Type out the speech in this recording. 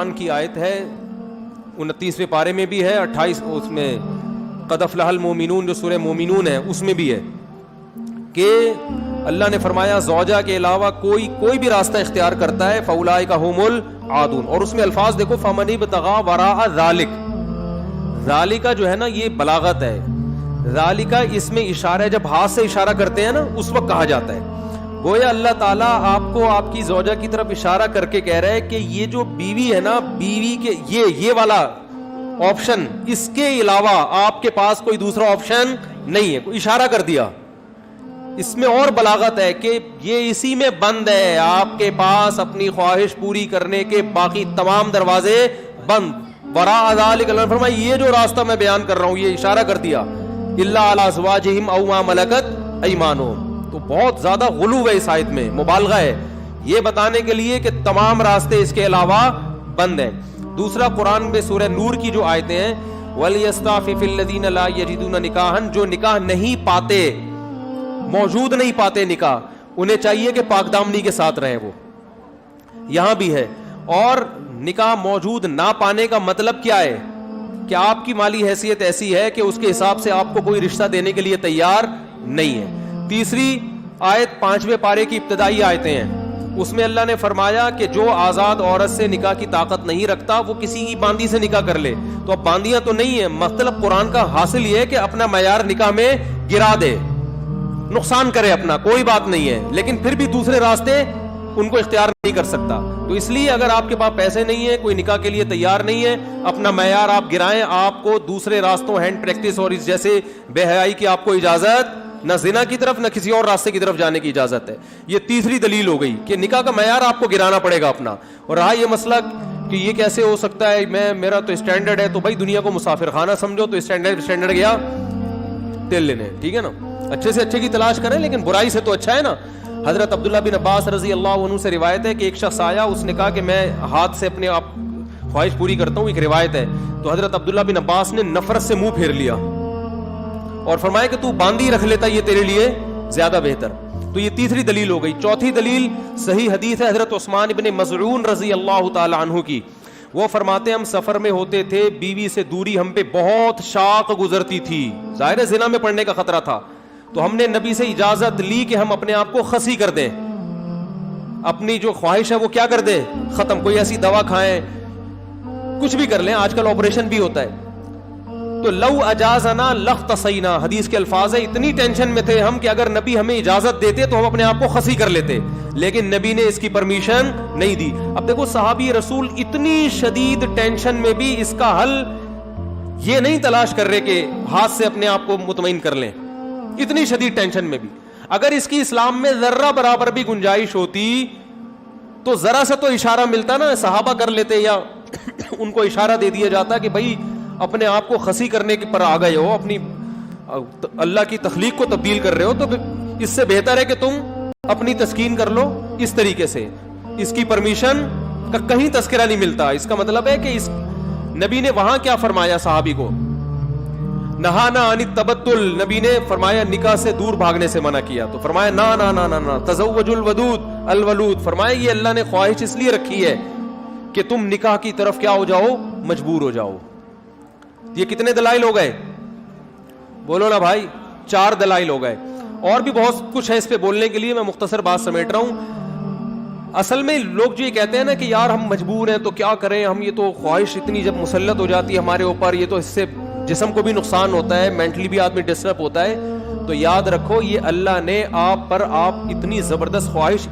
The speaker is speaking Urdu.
قرآن کی آیت ہے, 29ویں پارے میں بھی ہے, 28 اس میں قد افلح المؤمنون جو سورہ مومنون ہے اس میں بھی ہے کہ اللہ نے فرمایا زوجہ کے علاوہ کوئی بھی راستہ اختیار کرتا ہے فاولئک ھم العادون. اور اس میں الفاظ دیکھو, فمن ابتغى وراء ذلک, ذالک جو ہے نا یہ بلاغت ہے, ذالک اس میں اشارہ ہے, جب ہاتھ سے اشارہ کرتے ہیں نا اس وقت کہا جاتا ہے. گویا اللہ تعالیٰ آپ کو آپ کی زوجہ کی طرف اشارہ کر کے کہہ رہا ہے کہ یہ جو بیوی ہے نا, بیوی کے یہ والا آپشن, اس کے علاوہ آپ کے پاس کوئی دوسرا آپشن نہیں ہے. کوئی اشارہ کر دیا, اس میں اور بلاغت ہے کہ یہ اسی میں بند ہے, آپ کے پاس اپنی خواہش پوری کرنے کے باقی تمام دروازے بند. وراء ذلک, اللہ نے فرمایا یہ جو راستہ میں بیان کر رہا ہوں, یہ اشارہ کر دیا, الا علی ازواجہم او ما ملکت ایمانہم. تو بہت زیادہ غلو ہے اس آیت میں, مبالغہ ہے یہ بتانے کے لیے کہ تمام راستے اس کے علاوہ بند ہیں. دوسرا قرآن میں سورہ نور کی جو آیتیں ہیں, وَلْيَسْتَعْفِفِ الَّذِينَ لَا يَجِدُونَ نِكَاحًا, جو نکاح نہیں پاتے, موجود نہیں پاتے نکاح, انہیں چاہیے کہ پاک دامنی کے ساتھ رہیں. وہ یہاں بھی ہے. اور نکاح موجود نہ پانے کا مطلب کیا ہے کہ آپ کی مالی حیثیت ایسی ہے کہ اس کے حساب سے آپ کو کوئی رشتہ دینے کے لیے تیار نہیں ہے. تیسری آیت 5ویں پارے کی ابتدائی آیتیں ہیں, اس میں اللہ نے فرمایا کہ جو آزاد عورت سے نکاح کی طاقت نہیں رکھتا وہ کسی کی باندی سے نکاح کر لے. تو اب باندیاں تو نہیں ہے, مطلب قرآن کا حاصل یہ ہے کہ اپنا معیار نکاح میں گرا دے, نقصان کرے اپنا, کوئی بات نہیں ہے, لیکن پھر بھی دوسرے راستے ان کو اختیار نہیں کر سکتا. تو اس لیے اگر آپ کے پاس پیسے نہیں ہیں, کوئی نکاح کے لیے تیار نہیں ہے, اپنا معیار آپ گرائیں, آپ کو دوسرے راستوں ہینڈ پریکٹس اور اس جیسے بے حیائی کی آپ کو اجازت, نہ زنا کی طرف نہ کسی اور راستے کی طرف جانے کی اجازت ہے. یہ تیسری دلیل ہو گئی کہ نکاح کا معیار آپ کو گرانا پڑے گا اپنا. اور رہا یہ مسئلہ کہ یہ کیسے ہو سکتا ہے, میرا تو اسٹینڈرڈ ہے, تو بھائی دنیا کو مسافر خانہ سمجھو, تو اسٹینڈرڈ گیا تیل لینے, ٹھیک ہے نا, اچھے سے اچھے کی تلاش کریں لیکن برائی سے تو اچھا ہے نا. حضرت عبداللہ بن عباس رضی اللہ عنہ سے روایت ہے کہ ایک شخص آیا, اس نے کہا کہ میں ہاتھ سے اپنے آپ خواہش پوری کرتا ہوں, ایک روایت ہے. تو حضرت عبداللہ بن عباس نے نفرت سے منہ پھیر لیا اور فرمایا کہ تو باندھی رکھ لیتا, یہ تیرے لیے زیادہ بہتر. تو یہ تیسری دلیل ہو گئی. چوتھی دلیل صحیح حدیث ہے حضرت عثمان بن مظعون رضی اللہ تعالی عنہ کی. وہ فرماتے ہم سفر میں ہوتے تھے, بیوی سے دوری ہم پہ بہت شاق گزرتی تھی, ظاہر ہے زنا میں پڑنے کا خطرہ تھا. تو ہم نے نبی سے اجازت لی کہ ہم اپنے آپ کو خسی کر دیں, اپنی جو خواہش ہے وہ کیا کر دیں, ختم. کوئی ایسی دوا کھائیں, کچھ بھی کر لیں, آج کل آپریشن بھی ہوتا ہے. تو لو اجازنا لاختصینا, حدیث کے الفاظ ہے, اتنی ٹینشن میں تھے ہم کہ اگر نبی ہمیں اجازت دیتے تو ہم اپنے آپ کو خسی کر لیتے, لیکن نبی نے اس کی پرمیشن نہیں دی. اب دیکھو صحابی رسول اتنی شدید ٹینشن میں بھی اس کا حل یہ نہیں تلاش کر رہے کہ ہاتھ سے اپنے آپ کو مطمئن کر لیں, اتنی شدید ٹینشن میں بھی. اگر اس کی اسلام میں ذرہ برابر بھی گنجائش ہوتی تو ذرا سے تو اشارہ ملتا نا, صحابہ کر لیتے یا ان کو اشارہ دے دیا جاتا کہ بھائی اپنے آپ کو خسی کرنے پر آ گئے ہو, اپنی اللہ کی تخلیق کو تبدیل کر رہے ہو, تو اس سے بہتر ہے کہ تم اپنی تسکین کر لو اس طریقے سے. اس کی پرمیشن کا کہیں تذکرہ نہیں ملتا. اس کا مطلب ہے کہ اس نبی نے وہاں کیا فرمایا صحابی کو, نہانا عن التبتل, نبی نے فرمایا نکاح سے دور بھاگنے سے منع کیا. تو فرمایا نا نا نا نا نا تزوج الودود الولود, فرمایا یہ اللہ نے خواہش اس لیے رکھی ہے کہ تم نکاح کی طرف کیا ہو جاؤ, مجبور ہو جاؤ. یہ کتنے دلائل ہو گئے, بولو نا بھائی, 4 دلائل ہو گئے. اور بھی بہت کچھ ہے اس پہ بولنے کے لیے, میں مختصر بات سمیٹ رہا ہوں. اصل میں لوگ جو یہ کہتے ہیں نا کہ یار ہم مجبور ہیں تو کیا کریں ہم, یہ تو خواہش اتنی جب مسلط ہو جاتی ہے ہمارے اوپر, یہ تو اس سے جسم کو بھی نقصان ہوتا ہے, مینٹلی بھی آدمی ڈسٹرب ہوتا ہے. تو یاد رکھو یہ اللہ نے آپ پر اتنی زبردست خواہش